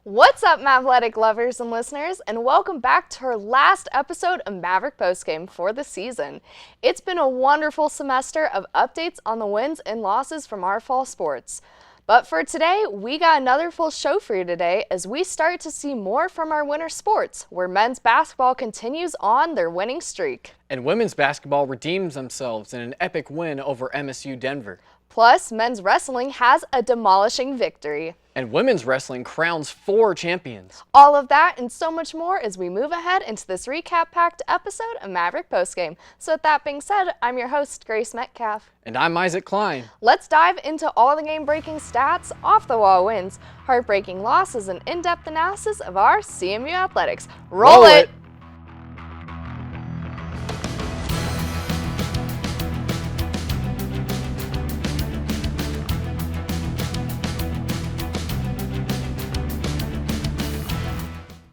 What's up, Mavletic lovers and listeners, and welcome back to our last episode of Maverick Postgame for the season. It's been a wonderful semester of updates on the wins and losses from our fall sports. But for today, we got another full show for you today as we start to see more from our winter sports, where men's basketball continues on their winning streak. And women's basketball redeems themselves in an epic win over MSU Denver. Plus, men's wrestling has a demolishing victory. And women's wrestling crowns 4 champions. All of that and so much more as we move ahead into this recap-packed episode of Maverick Postgame. So with that being said, I'm your host, Grace Metcalf. And I'm Isaac Klein. Let's dive into all the game-breaking stats, off-the-wall wins, heartbreaking losses, and in-depth analysis of our CMU athletics. Roll it!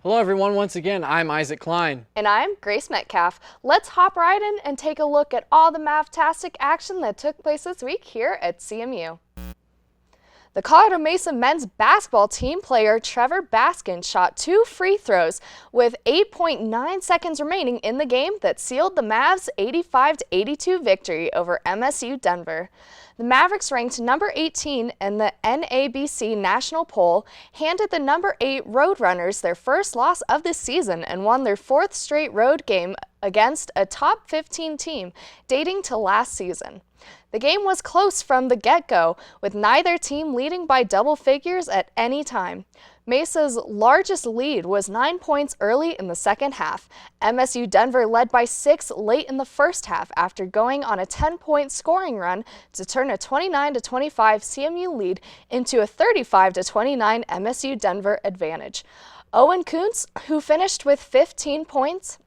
Hello everyone, once again, I'm Isaac Klein. And I'm Grace Metcalf. Let's hop right in and take a look at all the Mavtastic action that took place this week here at CMU. The Colorado Mesa men's basketball team player Trevor Baskin shot 2 free throws with 8.9 seconds remaining in the game that sealed the Mavs' 85-82 victory over MSU Denver. The Mavericks, ranked number 18 in the NABC national poll, handed the number 8 Roadrunners their first loss of the season and won their 4th straight road game against a top 15 team dating to last season. The game was close from the get-go, with neither team leading by double figures at any time. Mesa's largest lead was 9 points early in the second half. MSU Denver led by 6 late in the first half after going on a 10-point scoring run to turn a 29-25 CMU lead into a 35-29 MSU Denver advantage. Owen Kuntz, who finished with 15 points,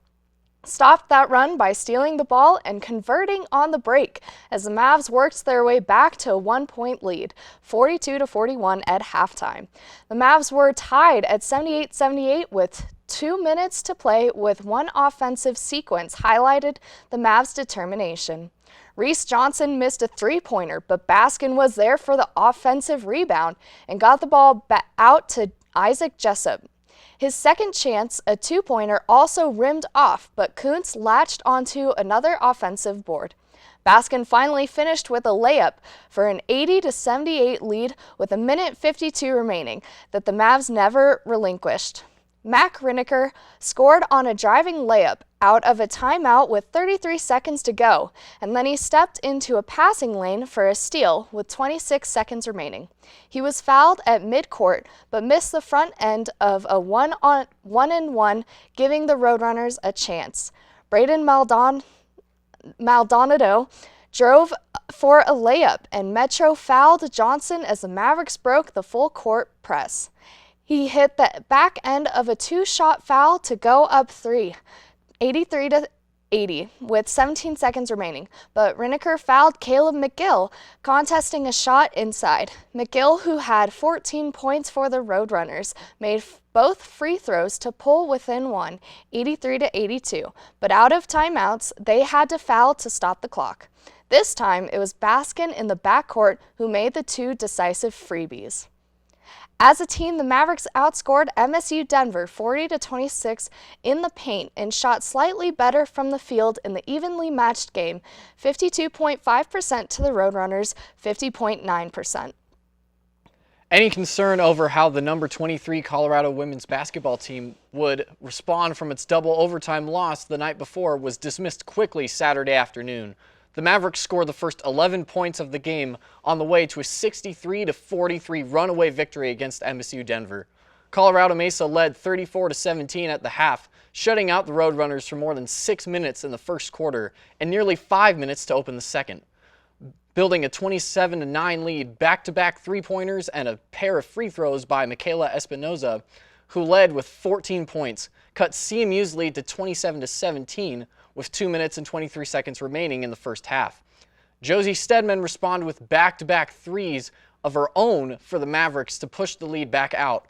stopped that run by stealing the ball and converting on the break as the Mavs worked their way back to a 1-point lead, 42-41 at halftime. The Mavs were tied at 78-78 with 2 minutes to play, with one offensive sequence highlighted the Mavs' determination. Reese Johnson missed a 3-pointer, but Baskin was there for the offensive rebound and got the ball out to Isaac Jessup. His second chance, a 2-pointer, also rimmed off, but Kuntz latched onto another offensive board. Baskin finally finished with a layup for an 80-78 lead with 1:52 remaining that the Mavs never relinquished. Mac Riniker scored on a driving layup out of a timeout with 33 seconds to go, and then he stepped into a passing lane for a steal with 26 seconds remaining. He was fouled at midcourt, but missed the front end of a one-on-one, giving the Roadrunners a chance. Braden Maldonado drove for a layup, and Metro fouled Johnson as the Mavericks broke the full-court press. He hit the back end of a 2-shot foul to go up 3, 83-80, with 17 seconds remaining, but Riniker fouled Caleb McGill, contesting a shot inside. McGill, who had 14 points for the Roadrunners, made both free throws to pull within one, 83-82, but out of timeouts, they had to foul to stop the clock. This time, it was Baskin in the backcourt who made the 2 decisive freebies. As a team, the Mavericks outscored MSU Denver 40-26 in the paint and shot slightly better from the field in the evenly matched game, 52.5% to the Roadrunners, 50.9%. Any concern over how the number 23 Colorado women's basketball team would respond from its double overtime loss the night before was dismissed quickly Saturday afternoon. The Mavericks scored the first 11 points of the game on the way to a 63-43 runaway victory against MSU Denver. Colorado Mesa led 34-17 at the half, shutting out the Roadrunners for more than 6 minutes in the first quarter and nearly 5 minutes to open the second. Building a 27-9 lead, back-to-back 3-pointers and a pair of free throws by Michaela Espinoza, who led with 14 points, cut CMU's lead to 27-17 with 2 minutes and 23 seconds remaining in the first half. Josie Stedman responded with back-to-back threes of her own for the Mavericks to push the lead back out.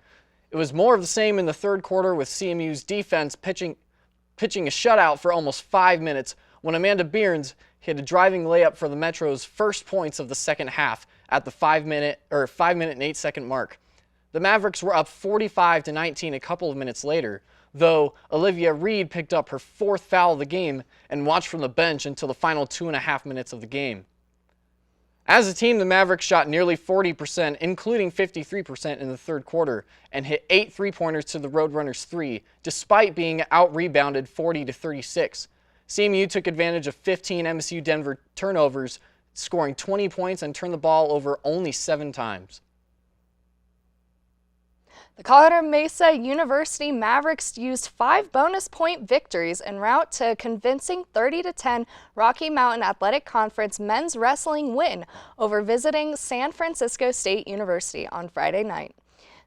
It was more of the same in the third quarter, with CMU's defense pitching a shutout for almost 5 minutes when Amanda Bearns hit a driving layup for the Metro's first points of the second half at the 5 minute and 8 second mark. The Mavericks were up 45-19 a couple of minutes later, though Olivia Reed picked up her 4th foul of the game and watched from the bench until the final 2.5 minutes of the game. As a team, the Mavericks shot nearly 40%, including 53% in the third quarter, and hit 8 three-pointers to the Roadrunners' 3, despite being out-rebounded 40-36. CMU took advantage of 15 MSU Denver turnovers, scoring 20 points and turned the ball over only 7 times. The Colorado Mesa University Mavericks used 5 bonus point victories en route to a convincing 30-10 Rocky Mountain Athletic Conference men's wrestling win over visiting San Francisco State University on Friday night.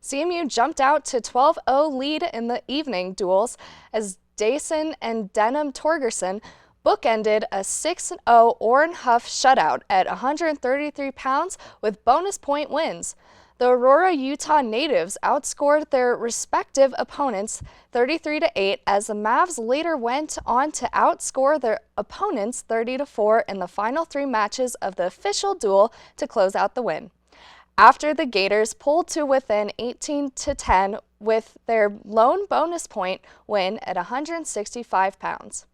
CMU jumped out to 12-0 lead in the evening duels as Dayson and Denham Torgerson bookended a 6-0 Orrin Huff shutout at 133 pounds with bonus point wins. The Aurora, Utah natives outscored their respective opponents 33-8 as the Mavs later went on to outscore their opponents 30-4 in the final 3 matches of the official duel to close out the win. After the Gators pulled to within 18-10 with their lone bonus point win at 165 pounds.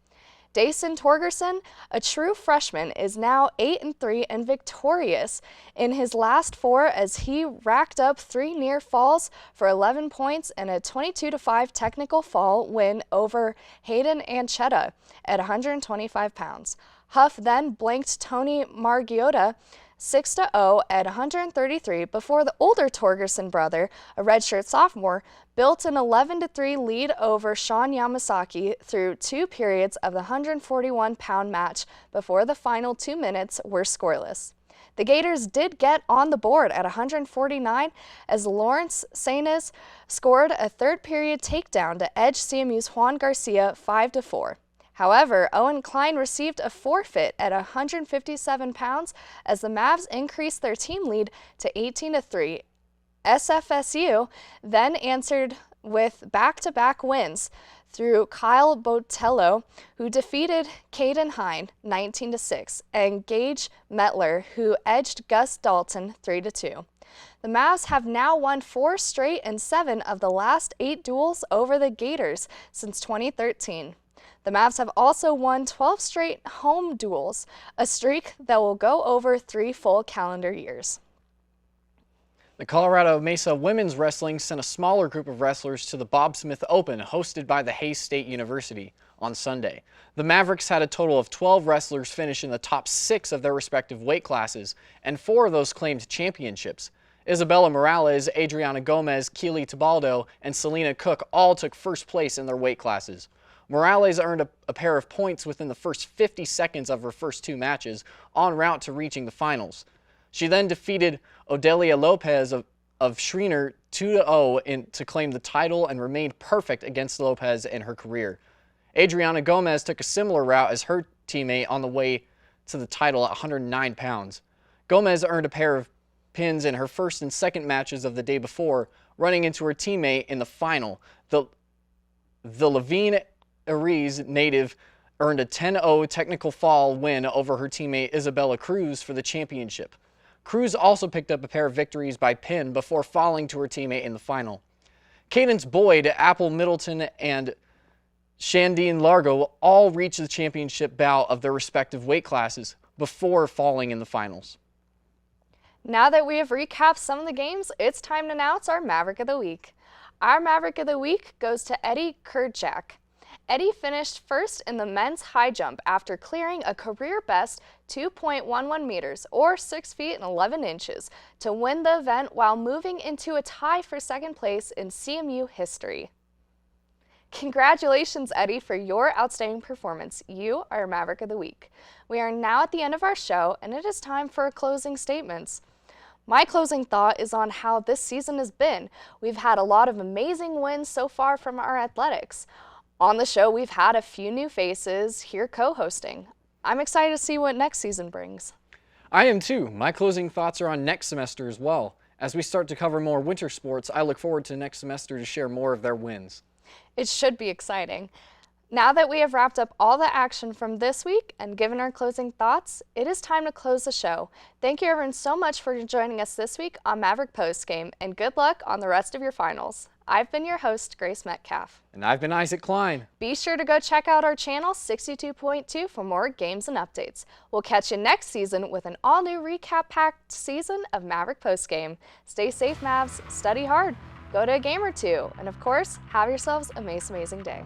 Dayson Torgerson, a true freshman, is now 8-3 and victorious in his last 4 as he racked up 3 near falls for 11 points and a 22-5 technical fall win over Hayden Anchetta at 125 pounds. Huff then blanked Tony Margiotta 6-0 at 133 before the older Torgerson brother, a redshirt sophomore, built an 11-3 lead over Sean Yamasaki through 2 periods of the 141-pound match before the final 2 minutes were scoreless. The Gators did get on the board at 149 as Lawrence Sainz scored a third-period takedown to edge CMU's Juan Garcia 5-4. However, Owen Klein received a forfeit at 157 pounds as the Mavs increased their team lead to 18-3. SFSU then answered with back-to-back wins through Kyle Botello, who defeated Caden Hine 19-6, and Gage Metler, who edged Gus Dalton 3-2. The Mavs have now won 4 straight and 7 of the last 8 duels over the Gators since 2013. The Mavs have also won 12 straight home duels, a streak that will go over 3 full calendar years. The Colorado Mesa women's wrestling sent a smaller group of wrestlers to the Bob Smith Open hosted by the Hays State University on Sunday. The Mavericks had a total of 12 wrestlers finish in the top 6 of their respective weight classes, and 4 of those claimed championships. Isabella Morales, Adriana Gomez, Keely Tebaldo, and Selena Cook all took first place in their weight classes. Morales earned a pair of points within the first 50 seconds of her first 2 matches, en route to reaching the finals. She then defeated Odelia Lopez of Schreiner 2-0 to claim the title and remained perfect against Lopez in her career. Adriana Gomez took a similar route as her teammate on the way to the title at 109 pounds. Gomez earned a pair of pins in her first and second matches of the day before, running into her teammate in the final. The Levine Ariz native earned a 10-0 technical fall win over her teammate Isabella Cruz for the championship. Cruz also picked up a pair of victories by pin before falling to her teammate in the final. Cadence Boyd, Apple Middleton, and Shandine Largo all reached the championship bout of their respective weight classes before falling in the finals. Now that we have recapped some of the games, it's time to announce our Maverick of the Week. Our Maverick of the Week goes to Eddie Kurczak. Eddie finished first in the men's high jump after clearing a career-best 2.11 meters, or 6 feet and 11 inches, to win the event while moving into a tie for second place in CMU history. Congratulations, Eddie, for your outstanding performance. You are Maverick of the Week. We are now at the end of our show, and it is time for closing statements. My closing thought is on how this season has been. We've had a lot of amazing wins so far from our athletics. On the show, we've had a few new faces here co-hosting. I'm excited to see what next season brings. I am too. My closing thoughts are on next semester as well. As we start to cover more winter sports, I look forward to next semester to share more of their wins. It should be exciting. Now that we have wrapped up all the action from this week and given our closing thoughts, it is time to close the show. Thank you everyone so much for joining us this week on Maverick Postgame, and good luck on the rest of your finals. I've been your host, Grace Metcalf. And I've been Isaac Klein. Be sure to go check out our channel 62.2 for more games and updates. We'll catch you next season with an all-new recap-packed season of Maverick Postgame. Stay safe, Mavs, study hard, go to a game or two, and of course, have yourselves a most amazing day.